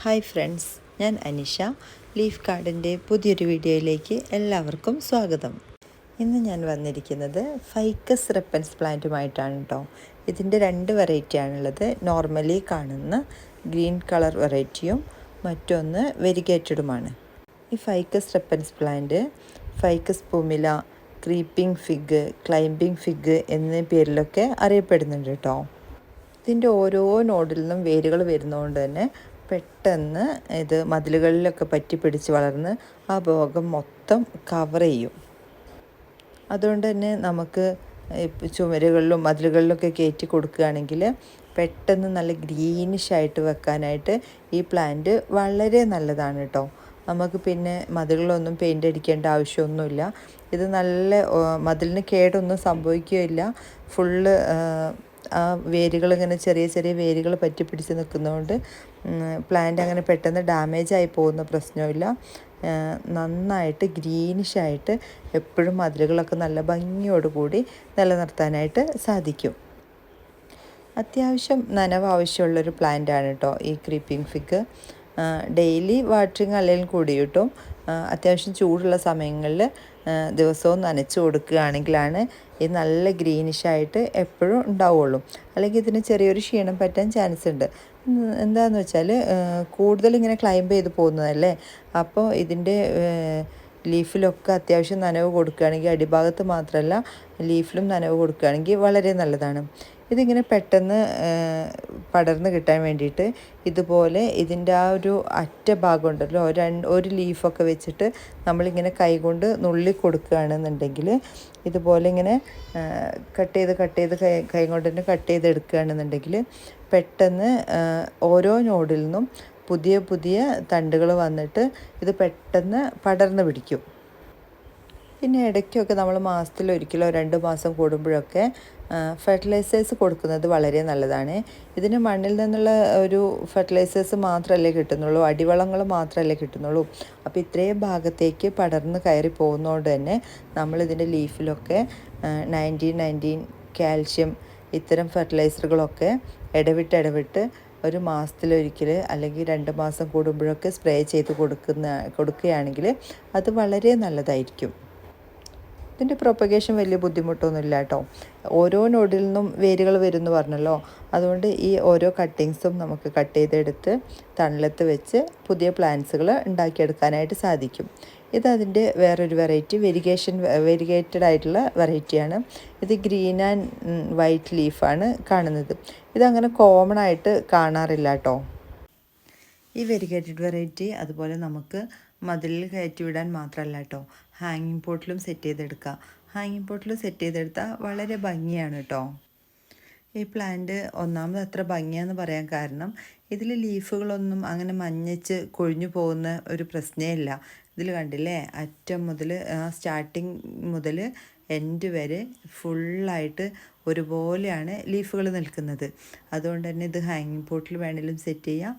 Hi friends, ഞാൻ Anisha. Leaf ഗാർഡൻ്റെ പുതിയൊരു വീഡിയോയിലേക്ക് എല്ലാവർക്കും സ്വാഗതം. ഇന്ന് ഞാൻ വന്നിരിക്കുന്നത് ഫൈക്കസ് റെപ്പൻസ് പ്ലാന്റുമായിട്ടാണ് കേട്ടോ. ഇതിൻ്റെ രണ്ട് വെറൈറ്റിയാണുള്ളത്. നോർമലി കാണുന്ന ഗ്രീൻ കളർ വെറൈറ്റിയും മറ്റൊന്ന് വെരിഗേറ്റഡുമാണ്. ഈ Ficus repens plant Ficus pumila, creeping fig, climbing fig എന്നീ പേരിലൊക്കെ അറിയപ്പെടുന്നുണ്ട് കേട്ടോ. ഇതിൻ്റെ ഓരോ നോഡിൽ നിന്നും വേരുകൾ വരുന്നതുകൊണ്ട് തന്നെ പെട്ടെന്ന് ഇത് മതിലുകളിലൊക്കെ പറ്റി പിടിച്ച് വളർന്ന് ആ ഭാഗം മൊത്തം കവർ ചെയ്യും. അതുകൊണ്ട് തന്നെ നമുക്ക് ചുമരുകളിലും മതിലുകളിലൊക്കെ കയറ്റി കൊടുക്കുകയാണെങ്കിൽ പെട്ടെന്ന് നല്ല ഗ്രീനിഷായിട്ട് വെക്കാനായിട്ട് ഈ പ്ലാന്റ് വളരെ നല്ലതാണ് കേട്ടോ. നമുക്ക് പിന്നെ മതിലുകളൊന്നും പെയിൻ്റ് അടിക്കേണ്ട ആവശ്യമൊന്നുമില്ല. ഇത് നല്ല മതിലിന് കേടൊന്നും സംഭവിക്കുകയില്ല. ഫുള്ള് ആ വേരുകൾ ഇങ്ങനെ ചെറിയ ചെറിയ വേരുകൾ പറ്റി പിടിച്ച് നിൽക്കുന്നതുകൊണ്ട് പ്ലാന്റ് അങ്ങനെ പെട്ടെന്ന് ഡാമേജ് ആയി പോകുന്ന പ്രശ്നമില്ല. നന്നായിട്ട് ഗ്രീനിഷായിട്ട് എപ്പോഴും മതിലുകളൊക്കെ നല്ല ഭംഗിയോടുകൂടി നിലനിർത്താനായിട്ട് സാധിക്കും. അത്യാവശ്യം നനവ് ആവശ്യമുള്ളൊരു പ്ലാന്റാണ് കേട്ടോ ഈ ക്രീപ്പിംഗ് ഫിഗ്. ഡെയിലി വാട്ടറിങ് അല്ലെങ്കിൽ കൂടി കിട്ടും. അത്യാവശ്യം ചൂടുള്ള സമയങ്ങളിൽ ദിവസവും നനച്ച് കൊടുക്കുകയാണെങ്കിലാണ് ഇത് നല്ല ഗ്രീനിഷായിട്ട് എപ്പോഴും ഉണ്ടാവുള്ളൂ. അല്ലെങ്കിൽ ഇതിന് ചെറിയൊരു ക്ഷീണം പറ്റാൻ ചാൻസ് ഉണ്ട്. എന്താണെന്ന് വെച്ചാൽ കൂടുതൽ ഇങ്ങനെ ക്ലൈംബ് ചെയ്ത് പോകുന്നതല്ലേ. അപ്പോൾ ഇതിൻ്റെ ലീഫിലൊക്കെ അത്യാവശ്യം നനവ് കൊടുക്കുകയാണെങ്കിൽ, അടിഭാഗത്ത് മാത്രമല്ല ലീഫിലും നനവ് കൊടുക്കുകയാണെങ്കിൽ വളരെ നല്ലതാണ്. ഇതിങ്ങനെ പെട്ടെന്ന് പടർന്ന് കിട്ടാൻ വേണ്ടിയിട്ട് ഇതുപോലെ ഇതിൻ്റെ ആ ഒരു അറ്റ ഭാഗം ഉണ്ടല്ലോ, ഒരു ലീഫൊക്കെ വെച്ചിട്ട് നമ്മളിങ്ങനെ കൈകൊണ്ട് നുള്ളി കൊടുക്കുകയാണെന്നുണ്ടെങ്കിൽ, ഇതുപോലെ ഇങ്ങനെ കട്ട് ചെയ്ത് കൈ കൊണ്ട് തന്നെ കട്ട് ചെയ്തെടുക്കുകയാണെന്നുണ്ടെങ്കിൽ പെട്ടെന്ന് ഓരോ നോഡിൽ നിന്നും പുതിയ പുതിയ തണ്ടുകൾ വന്നിട്ട് ഇത് പെട്ടെന്ന് പടർന്ന് പിടിക്കും. പിന്നെ ഇടയ്ക്കൊക്കെ നമ്മൾ മാസത്തിലൊരിക്കലോ 2 മാസം കൂടുമ്പോഴൊക്കെ ഫെർട്ടിലൈസേഴ്സ് കൊടുക്കുന്നത് വളരെ നല്ലതാണ്. ഇതിന് മണ്ണിൽ നിന്നുള്ള ഒരു ഫെർട്ടിലൈസേഴ്സ് മാത്രമല്ലേ കിട്ടുന്നുള്ളൂ, അടിവളങ്ങൾ മാത്രമല്ലേ കിട്ടുന്നുള്ളൂ. അപ്പോൾ ഇത്രയും ഭാഗത്തേക്ക് പടർന്ന് കയറി പോകുന്നതുകൊണ്ട് തന്നെ നമ്മളിതിൻ്റെ ലീഫിലൊക്കെ 19 കാൽഷ്യം ഇത്തരം ഫെർട്ടിലൈസറുകളൊക്കെ ഇടവിട്ട് ഒരു മാസത്തിലൊരിക്കൽ അല്ലെങ്കിൽ 2 മാസം കൂടുമ്പോഴൊക്കെ സ്പ്രേ ചെയ്ത് കൊടുക്കുകയാണെങ്കിൽ അത് വളരെ നല്ലതായിരിക്കും. ഇതിൻ്റെ പ്രൊപ്പഗേഷൻ വലിയ ബുദ്ധിമുട്ടൊന്നുമില്ല കേട്ടോ. ഓരോ നോഡിൽ നിന്നും വേരുകൾ വരുമെന്ന് പറഞ്ഞല്ലോ. അതുകൊണ്ട് ഈ ഓരോ കട്ടിങ്സും നമുക്ക് കട്ട് ചെയ്തെടുത്ത് തണലത്ത് വെച്ച് പുതിയ പ്ലാന്റ്സുകൾ ഉണ്ടാക്കിയെടുക്കാനായിട്ട് സാധിക്കും. ഇതതിൻ്റെ വേറൊരു വെറൈറ്റി വെരിഗേറ്റഡ് ആയിട്ടുള്ള വെറൈറ്റിയാണ്. ഇത് ഗ്രീൻ ആൻഡ് വൈറ്റ് ലീഫാണ് കാണുന്നത്. ഇതങ്ങനെ കോമൺ ആയിട്ട് കാണാറില്ല കേട്ടോ. ഈ വെരിഗേറ്റഡ് വെറൈറ്റി അതുപോലെ നമുക്ക് മതിലിൽ കയറ്റി വിടാൻ മാത്രമല്ല കേട്ടോ, ഹാങ്ങിങ് പോട്ടിലും സെറ്റ് ചെയ്തെടുക്കാം. ഹാങ്ങിങ് പോട്ടിൽ സെറ്റ് ചെയ്തെടുത്താൽ വളരെ ഭംഗിയാണ് കേട്ടോ. ഈ പ്ലാന്റ് ഒന്നാമത് അത്ര ഭംഗിയാന്ന് പറയാൻ കാരണം ഇതിൽ ലീഫുകളൊന്നും അങ്ങനെ മഞ്ഞച്ച് കൊഴിഞ്ഞു പോകുന്ന ഒരു പ്രശ്നമേ ഇല്ല. ഇതിൽ കണ്ടില്ലേ, അറ്റം മുതൽ സ്റ്റാർട്ടിങ് മുതൽ എൻഡ് വരെ ഫുള്ളായിട്ട് ഒരുപോലെയാണ് ലീഫുകൾ നിൽക്കുന്നത്. അതുകൊണ്ട് തന്നെ ഇത് ഹാങ്ങിങ് പോട്ടിൽ വേണമെങ്കിലും സെറ്റ് ചെയ്യാം.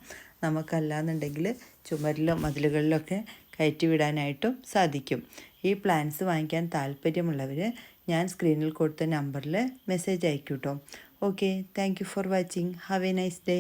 നമുക്കല്ലാന്നുണ്ടെങ്കിൽ ചുമരിലും മതിലുകളിലൊക്കെ കയറ്റി വിടാനായിട്ടും സാധിക്കും. ഈ പ്ലാന്റ്സ് വാങ്ങിക്കാൻ താല്പര്യമുള്ളവർ ഞാൻ സ്ക്രീനിൽ കൊടുത്ത നമ്പറിൽ മെസ്സേജ് അയക്കൂ കേട്ടോ. Okay, thank you for watching. Have A nice day.